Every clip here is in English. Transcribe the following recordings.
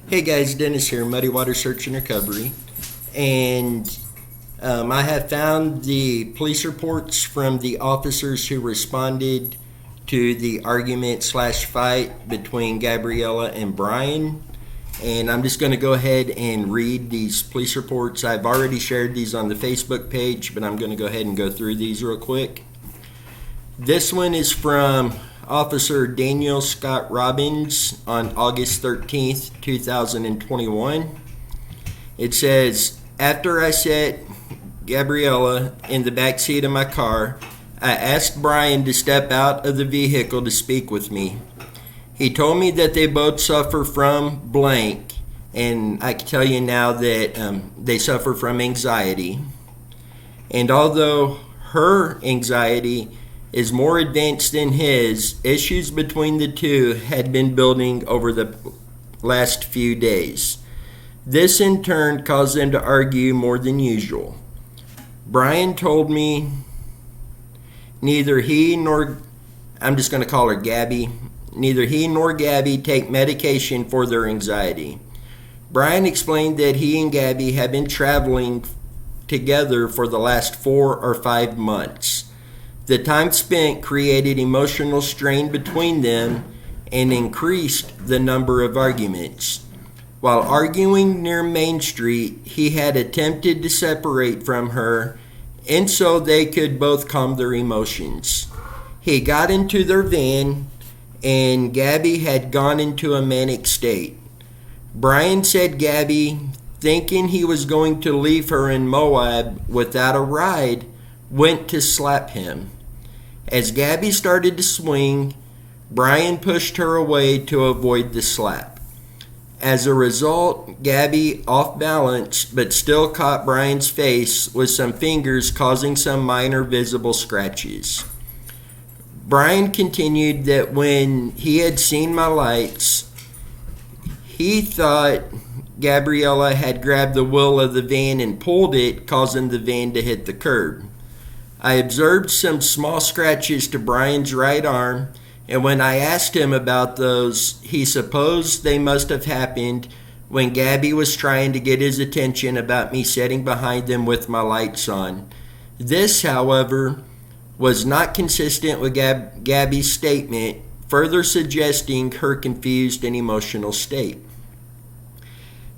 Hey guys, Dennis here, Muddy Water Search and Recovery. And I have found the police reports from the officers who responded to the argument slash fight between Gabriella and Brian. And I'm just going to go ahead and read these police reports. I've already shared these on the Facebook page, but I'm going to go ahead and go through these real quick. This one is from Officer Daniel Scott Robbins on August 13th, 2021. It says, after I set Gabriella in the back seat of my car, I asked Brian to step out of the vehicle to speak with me. He told me that they both suffer from blank, and I can tell you now that they suffer from anxiety. And although her anxiety is more advanced than his, issues between the two had been building over the last few days. This in turn caused them to argue more than usual. Brian told me neither he nor, I'm just going to call her Gabby, neither he nor Gabby take medication for their anxiety. Brian explained that he and Gabby have been traveling together for the last 4 or 5 months. The time spent created emotional strain between them and increased the number of arguments. While arguing near Main Street, he had attempted to separate from her, and so they could both calm their emotions. He got into their van, and Gabby had gone into a manic state. Brian said Gabby, thinking he was going to leave her in Moab without a ride, went to slap him. As Gabby started to swing, Brian pushed her away to avoid the slap. As a result, Gabby, off balance but still caught Brian's face with some fingers, causing some minor visible scratches. Brian continued that when he had seen my lights, he thought Gabriella had grabbed the wheel of the van and pulled it, causing the van to hit the curb. I observed some small scratches to Brian's right arm, and when I asked him about those, he supposed they must have happened when Gabby was trying to get his attention about me sitting behind them with my lights on. This, however, was not consistent with Gabby's statement, further suggesting her confused and emotional state.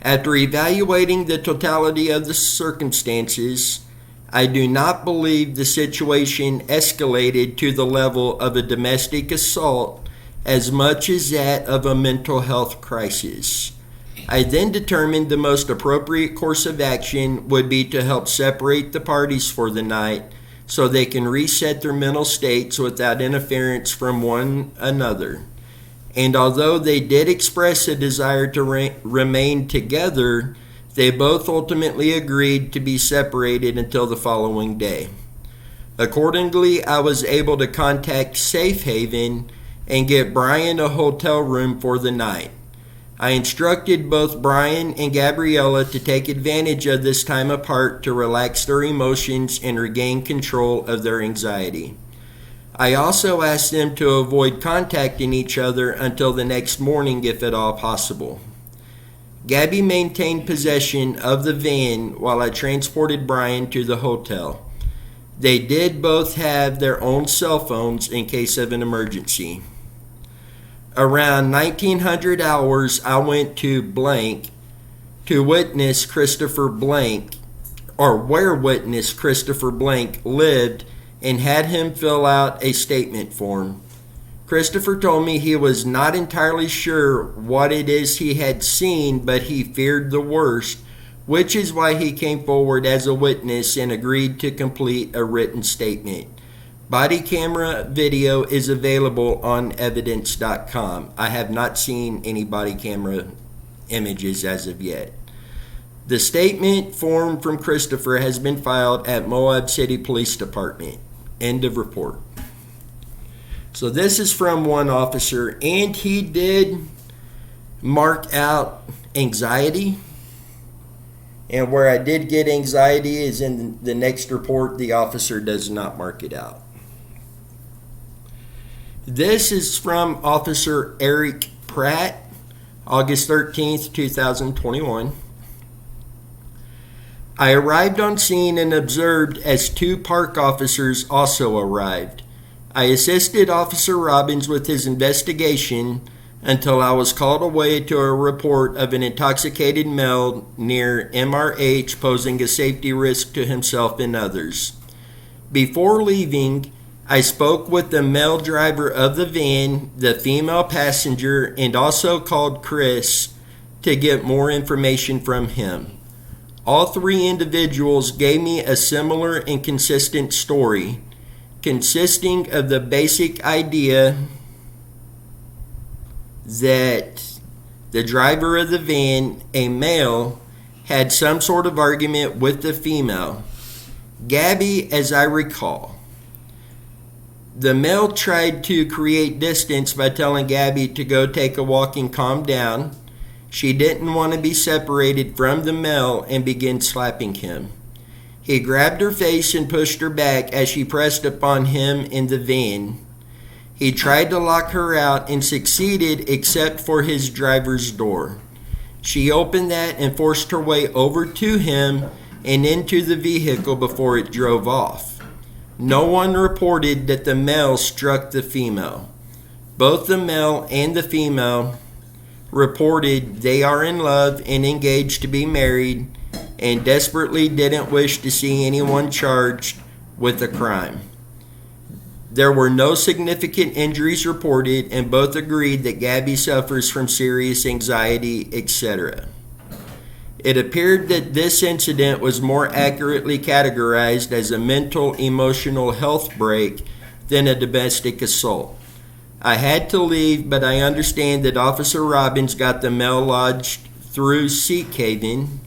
After evaluating the totality of the circumstances, I do not believe the situation escalated to the level of a domestic assault as much as that of a mental health crisis. I then determined the most appropriate course of action would be to help separate the parties for the night so they can reset their mental states without interference from one another. And although they did express a desire to remain together, they both ultimately agreed to be separated until the following day. Accordingly, I was able to contact Safe Haven and get Brian a hotel room for the night. I instructed both Brian and Gabriella to take advantage of this time apart to relax their emotions and regain control of their anxiety. I also asked them to avoid contacting each other until the next morning if at all possible. Gabby maintained possession of the van while I transported Brian to the hotel. They did both have their own cell phones in case of an emergency. Around 1900 hours, I went to blank to witness Christopher Blank, or where witness Christopher Blank lived, and had him fill out a statement form. Christopher told me he was not entirely sure what it is he had seen, but he feared the worst, which is why he came forward as a witness and agreed to complete a written statement. Body camera video is available on evidence.com. I have not seen any body camera images as of yet. The statement form from Christopher has been filed at Moab City Police Department. End of report. So this is from one officer, and he did mark out anxiety. And where I did get anxiety is in the next report. The officer does not mark it out. This is from Officer Eric Pratt August 13th, 2021. I arrived on scene and observed as 2 park officers also arrived. I assisted Officer Robbins with his investigation until I was called away to a report of an intoxicated male near MRH posing a safety risk to himself and others. Before leaving, I spoke with the male driver of the van, the female passenger, and also called Chris to get more information from him. All 3 individuals gave me a similar and consistent story, consisting of the basic idea that the driver of the van, a male, had some sort of argument with the female. Gabby, as I recall. The male tried to create distance by telling Gabby to go take a walk and calm down. She didn't want to be separated from the male and began slapping him. He grabbed her face and pushed her back as she pressed upon him in the van. He tried to lock her out and succeeded except for his driver's door. She opened that and forced her way over to him and into the vehicle before it drove off. No one reported that the male struck the female. Both the male and the female reported they are in love and engaged to be married and desperately didn't wish to see anyone charged with a crime. There were no significant injuries reported, and both agreed that Gabby suffers from serious anxiety, etc. It appeared that this incident was more accurately categorized as a mental emotional health break than a domestic assault. I had to leave, but I understand that Officer Robbins got the male lodged through seat caving.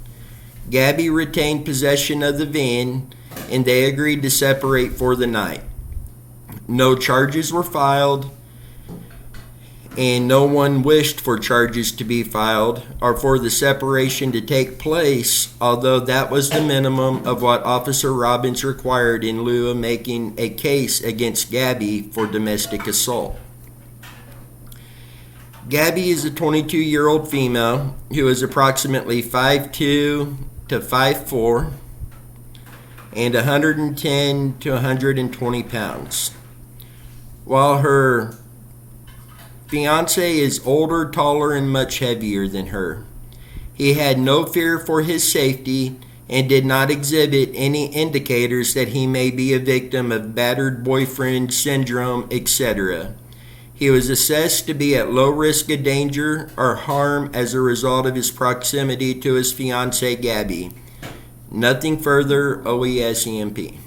Gabby retained possession of the van, and they agreed to separate for the night. No charges were filed, and no one wished for charges to be filed or for the separation to take place, although that was the minimum of what Officer Robbins required in lieu of making a case against Gabby for domestic assault. Gabby is a 22-year-old female who is approximately 5'2" to 5'4" and 110 to 120 pounds. While her fiance is older, taller, and much heavier than her. He had no fear for his safety and did not exhibit any indicators that he may be a victim of battered boyfriend syndrome, etc. He was assessed to be at low risk of danger or harm as a result of his proximity to his fiancée Gabby. Nothing further, OESEMP.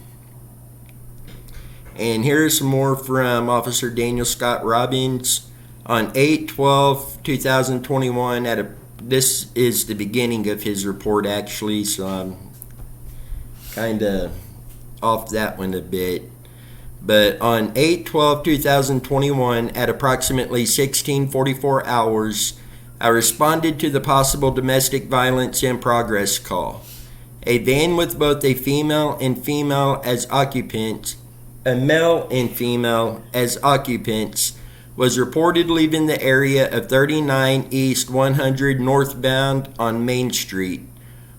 And here's some more from Officer Daniel Scott Robbins on 8/12/2021. This is the beginning of his report, actually, so I'm kind of off that one a bit. But on 8/12/2021, at approximately 16:44 hours, I responded to the possible domestic violence in progress call. A van with both a female and female as occupants, a male and female as occupants, was reported leaving the area of 39 East 100 northbound on Main Street.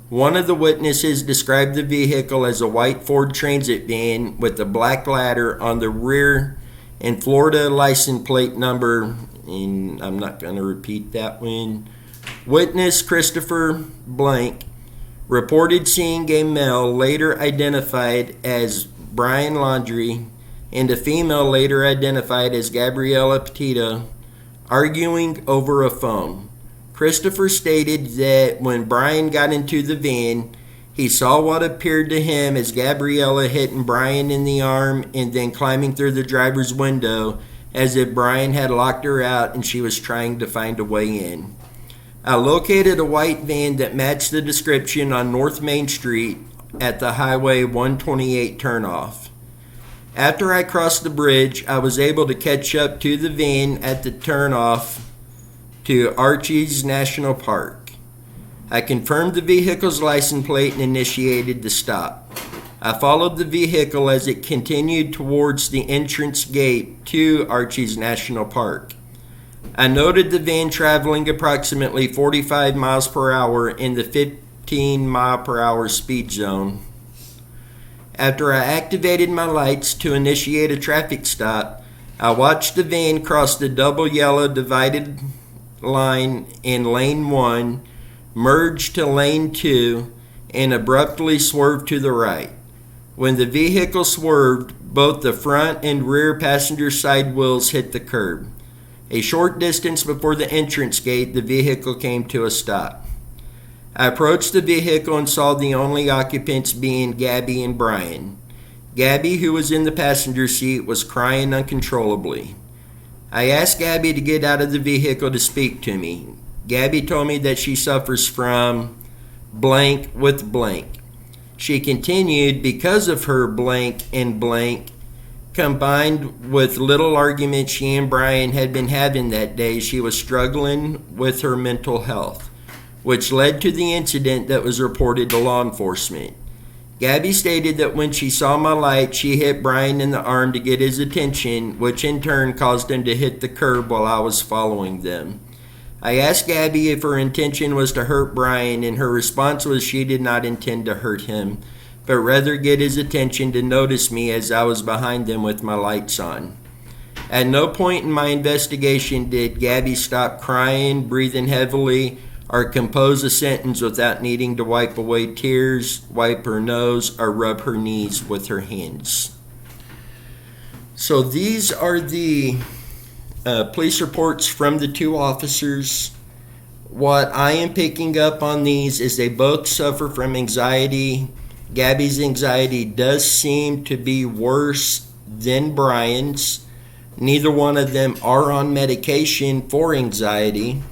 One of the witnesses described the vehicle as a white Ford Transit van with a black ladder on the rear and Florida license plate number, and I'm not going to repeat that one. Witness Christopher Blank reported seeing a male later identified as Brian Laundrie and a female later identified as Gabriella Patito arguing over a phone. Christopher stated that when Brian got into the van, he saw what appeared to him as Gabriella hitting Brian in the arm and then climbing through the driver's window as if Brian had locked her out and she was trying to find a way in. I located a white van that matched the description on North Main Street at the Highway 128 turnoff. After I crossed the bridge, I was able to catch up to the van at the turnoff to Arches National Park. I confirmed the vehicle's license plate and initiated the stop. I followed the vehicle as it continued towards the entrance gate to Arches National Park. I noted the van traveling approximately 45 miles per hour in the 15 mile per hour speed zone. After I activated my lights to initiate a traffic stop, I watched the van cross the double yellow divided line in lane 1, merge to lane 2, and abruptly swerve to the right. When the vehicle swerved, both the front and rear passenger side wheels hit the curb. A short distance before the entrance gate, the vehicle came to a stop. I approached the vehicle and saw the only occupants being Gabby and Brian. Gabby, who was in the passenger seat, was crying uncontrollably. I asked Gabby to get out of the vehicle to speak to me. Gabby told me that she suffers from blank with blank. She continued, because of her blank and blank, combined with little arguments she and Brian had been having that day, she was struggling with her mental health, which led to the incident that was reported to law enforcement. Gabby stated that when she saw my light, she hit Brian in the arm to get his attention, which in turn caused him to hit the curb while I was following them. I asked Gabby if her intention was to hurt Brian, and her response was she did not intend to hurt him, but rather get his attention to notice me as I was behind them with my lights on. At no point in my investigation did Gabby stop crying, breathing heavily, or compose a sentence without needing to wipe away tears, wipe her nose, or rub her knees with her hands. So these are the police reports from the two officers. What I am picking up on these is they both suffer from anxiety. Gabby's anxiety does seem to be worse than Brian's. Neither one of them are on medication for anxiety.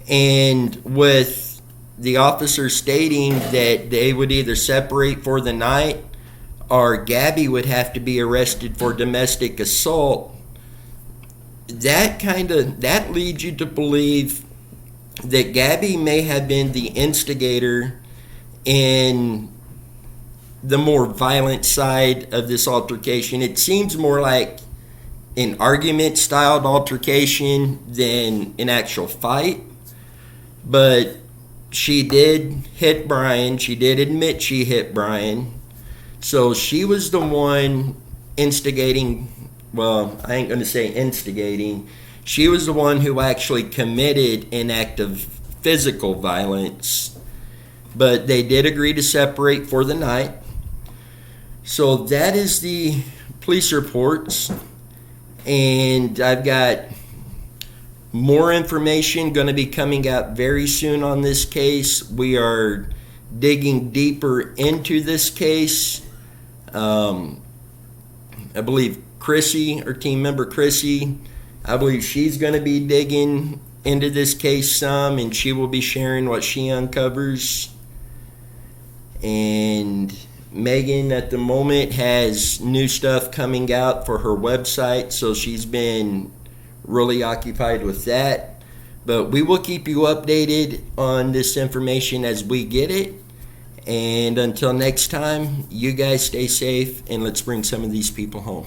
And with the officer stating that they would either separate for the night or Gabby would have to be arrested for domestic assault, that leads you to believe that Gabby may have been the instigator in the more violent side of this altercation. It seems more like an argument-styled altercation than an actual fight. But she did hit Brian. She did admit she hit Brian. So she was the one instigating. Well, I ain't going to say instigating. She was the one who actually committed an act of physical violence. But they did agree to separate for the night. So that is the police reports. And I've got more information going to be coming out very soon on this case. We are digging deeper into this case. I believe Chrissy, our team member Chrissy, I believe she's going to be digging into this case some, and she will be sharing what she uncovers. And Megan at the moment has new stuff coming out for her website, so she's been really occupied with that. But we will keep you updated on this information as we get it. And until next time, you guys stay safe, and let's bring some of these people home.